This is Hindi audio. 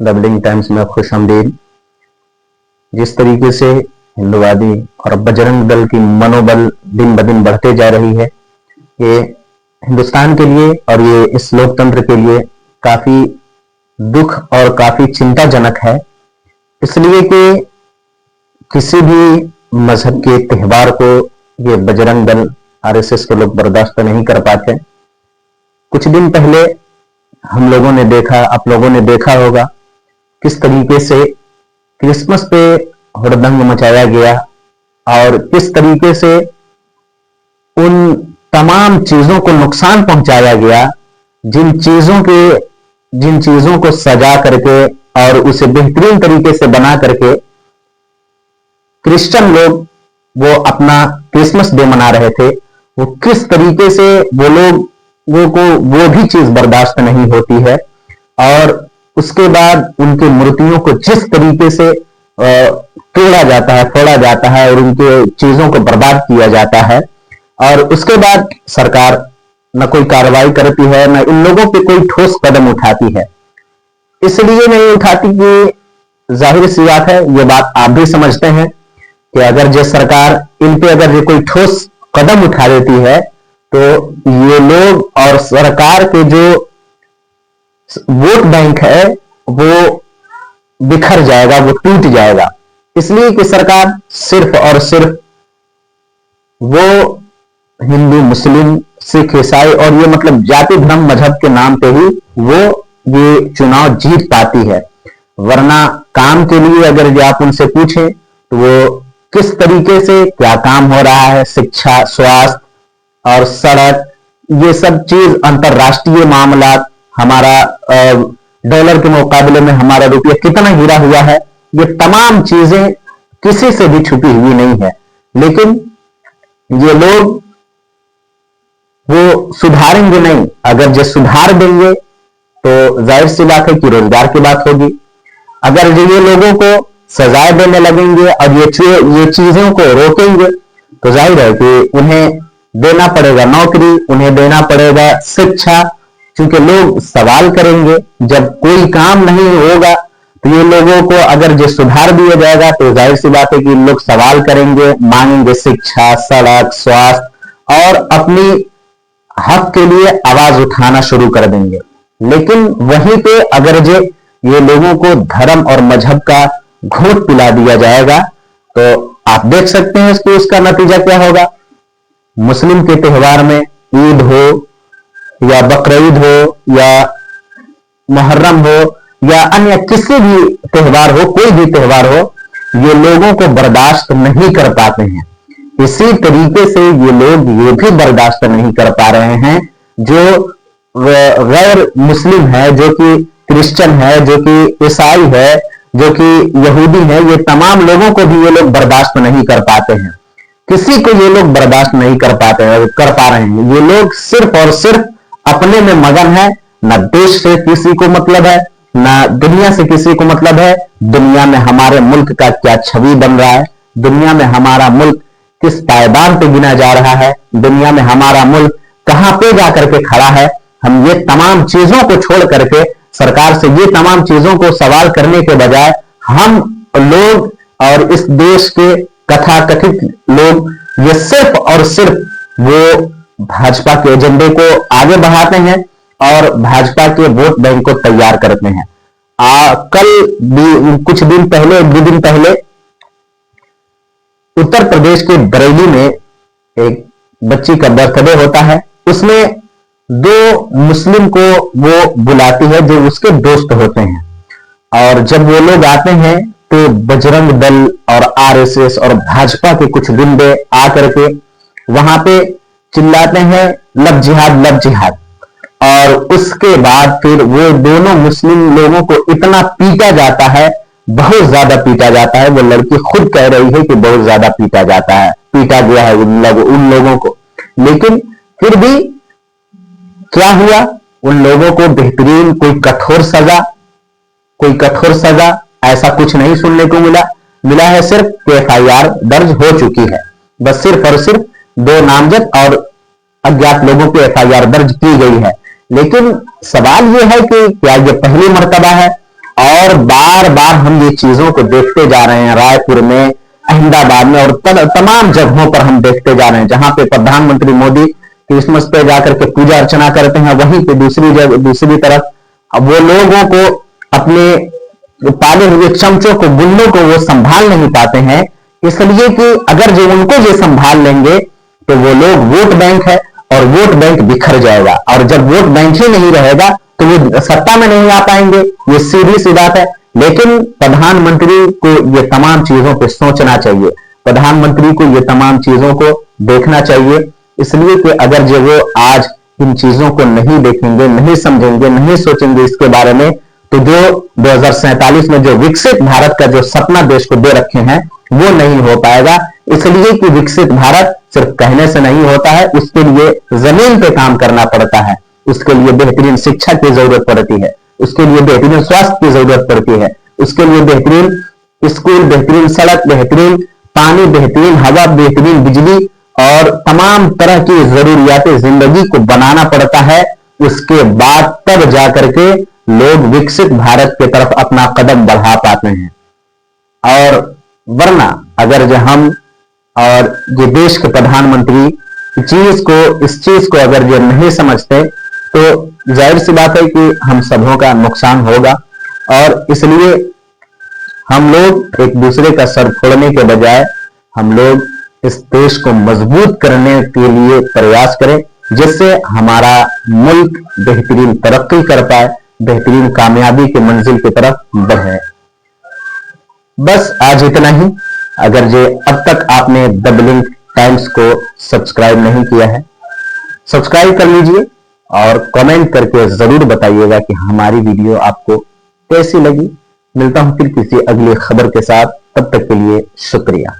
डबलिंग टाइम्स में खुशामदीद। जिस तरीके से हिंदुवादी और बजरंग दल की मनोबल दिन ब दिन बढ़ते जा रही है, ये हिंदुस्तान के लिए और ये इस लोकतंत्र के लिए काफी दुख और काफी चिंताजनक है। इसलिए कि किसी भी मजहब के त्योहार को ये बजरंग दल आरएसएस के लोग बर्दाश्त नहीं कर पाते। कुछ दिन पहले हम लोगों ने देखा, आप लोगों ने देखा होगा किस तरीके से क्रिसमस पे हुड़दंग मचाया गया और किस तरीके से उन तमाम चीजों को नुकसान पहुंचाया गया, जिन चीजों को सजा करके और उसे बेहतरीन तरीके से बना करके क्रिश्चियन लोग वो अपना क्रिसमस डे मना रहे थे। वो किस तरीके से वो लोगों को वो भी चीज बर्दाश्त नहीं होती है और उसके बाद उनकी मूर्तियों को जिस तरीके से तोड़ा जाता है, फोड़ा जाता है और उनके चीजों को बर्बाद किया जाता है और उसके बाद सरकार न कोई कार्रवाई करती है, न इन लोगों पे कोई ठोस कदम उठाती है। इसलिए नहीं उठाती कि जाहिर सी बात है, ये बात आप भी समझते हैं कि अगर जो सरकार इन पे अगर ये कोई ठोस कदम उठा देती है तो ये लोग और सरकार के जो वोट बैंक है वो बिखर जाएगा, वो टूट जाएगा। इसलिए कि सरकार सिर्फ और सिर्फ वो हिंदू, मुस्लिम, सिख, ईसाई और ये मतलब जाति धर्म मजहब के नाम पे ही वो ये चुनाव जीत पाती है। वरना काम के लिए अगर जो आप उनसे पूछें तो वो किस तरीके से क्या काम हो रहा है, शिक्षा, स्वास्थ्य और सड़क, ये सब चीज अंतरराष्ट्रीय मामला, हमारा डॉलर के मुकाबले में हमारा रुपया कितना गिरा हुआ है, ये तमाम चीजें किसी से भी छुपी हुई नहीं है। लेकिन ये लोग वो सुधारेंगे नहीं। अगर जो सुधार देंगे तो जाहिर सी बात है कि रोजगार की बात होगी। अगर जो ये लोगों को सजाएं देने लगेंगे और ये चीजों को रोकेंगे तो जाहिर है कि उन्हें देना पड़ेगा नौकरी, उन्हें देना पड़ेगा शिक्षा, क्योंकि लोग सवाल करेंगे। जब कोई काम नहीं होगा तो ये लोगों को अगर जो सुधार दिया जाएगा तो जाहिर सी बात है कि लोग सवाल करेंगे, मांगेंगे शिक्षा, सड़क, स्वास्थ्य और अपनी हक के लिए आवाज उठाना शुरू कर देंगे। लेकिन वहीं पे अगर ये लोगों को धर्म और मजहब का घूंट पिला दिया जाएगा तो आप देख सकते हैं कि उसका नतीजा क्या होगा। मुस्लिम के त्योहार में ईद हो या बकरीद हो या मुहर्रम हो या अन्य किसी भी त्योहार हो, कोई भी त्योहार हो, ये लोगों को बर्दाश्त नहीं कर पाते हैं। इसी तरीके से ये लोग ये भी बर्दाश्त नहीं कर पा रहे हैं जो गैर मुस्लिम है, जो कि क्रिश्चियन है, जो कि ईसाई है, जो कि यहूदी है, ये तमाम लोगों को भी ये लोग बर्दाश्त नहीं कर पाते हैं। किसी को ये लोग बर्दाश्त नहीं कर पा रहे हैं। ये लोग सिर्फ और सिर्फ अपने में मगन है। ना देश से किसी को मतलब है, ना दुनिया से किसी को मतलब है। दुनिया में हमारे मुल्क का क्या छवि बन रहा है, दुनिया में हमारा मुल्क किस पायदान पे गिना जा रहा है, दुनिया में हमारा मुल्क कहां पे जाकर के खड़ा है, हम ये तमाम चीजों को छोड़ करके सरकार से ये तमाम चीजों को सवाल करने के बजाय हम लोग और इस देश के कथाकथित लोग ये सिर्फ और सिर्फ वो भाजपा के एजेंडे को आगे बढ़ाते हैं और भाजपा के वोट बैंक को तैयार करते हैं। कुछ दिन पहले, 2 दिन पहले उत्तर प्रदेश के बरेली में एक बच्ची का बर्थडे होता है। उसमें 2 मुस्लिम को वो बुलाती है जो उसके दोस्त होते हैं और जब वो लोग आते हैं तो बजरंग दल और आरएसएस और भाजपा के कुछ गुंडे आकर के वहां पे चिल्लाते हैं लब जिहाद, लब जिहाद। और उसके बाद फिर वो दोनों मुस्लिम लोगों को इतना पीटा जाता है, बहुत ज्यादा पीटा जाता है। वो लड़की खुद कह रही है कि बहुत ज्यादा पीटा जाता है, पीटा गया है उन लोगों को। लेकिन फिर भी क्या हुआ, उन लोगों को बेहतरीन कोई कठोर सजा ऐसा कुछ नहीं सुनने को मिला है। सिर्फ एफआईआर दर्ज हो चुकी है। बस सिर्फ और सिर्फ 2 नामजद और अज्ञात लोगों पे एफआईआर दर्ज की गई है। लेकिन सवाल यह है कि क्या यह पहली मर्तबा है और बार बार हम ये चीजों को देखते जा रहे हैं, रायपुर में, अहमदाबाद में और तमाम जगहों पर हम देखते जा रहे हैं, जहां पे प्रधानमंत्री मोदी क्रिसमस पे जाकर के पूजा अर्चना करते हैं, वहीं पे दूसरी तरफ अब वो लोगों को, अपने पाले हुए चमचों को, गुल्लों को वो संभाल नहीं पाते हैं, इसलिए कि अगर जो उनको ये संभाल लेंगे तो वो लोग वोट बैंक है और वोट बैंक बिखर जाएगा, और जब वोट बैंक ही नहीं रहेगा तो वो सत्ता में नहीं आ पाएंगे, ये सीधी सी बात है। लेकिन प्रधानमंत्री को ये तमाम चीजों पे सोचना चाहिए, प्रधानमंत्री को ये तमाम चीजों को देखना चाहिए, इसलिए कि अगर जो वो आज इन चीजों को नहीं देखेंगे, नहीं समझेंगे, नहीं सोचेंगे इसके बारे में, तो जो 2047 में जो विकसित भारत का जो सपना देश को दे रखे हैं वो नहीं हो पाएगा। इसलिए कि विकसित भारत सिर्फ कहने से नहीं होता है, उसके लिए जमीन पे काम करना पड़ता है, उसके लिए बेहतरीन शिक्षा की जरूरत पड़ती है, उसके लिए बेहतरीन स्वास्थ्य की जरूरत पड़ती है, उसके लिए बेहतरीन स्कूल, बेहतरीन सड़क, बेहतरीन पानी, बेहतरीन हवा, बेहतरीन बिजली और तमाम तरह की जरूरियातें जिंदगी को बनाना पड़ता है। उसके बाद तब जाकर के लोग विकसित भारत की तरफ अपना कदम बढ़ा पाते हैं। और वरना अगर जो हम और ये देश के प्रधानमंत्री इस चीज को अगर ये नहीं समझते तो जाहिर सी बात है कि हम सबों का नुकसान होगा। और इसलिए हम लोग एक दूसरे का सर फोड़ने के बजाय हम लोग इस देश को मजबूत करने के लिए प्रयास करें, जिससे हमारा मुल्क बेहतरीन तरक्की कर पाए, बेहतरीन कामयाबी की मंजिल की तरफ बढ़े। बस आज इतना ही। अगर जो अब तक आपने द ब्लिंक टाइम्स को सब्सक्राइब नहीं किया है, सब्सक्राइब कर लीजिए और कमेंट करके जरूर बताइएगा कि हमारी वीडियो आपको कैसी लगी। मिलता हूं फिर किसी अगली खबर के साथ, तब तक के लिए शुक्रिया।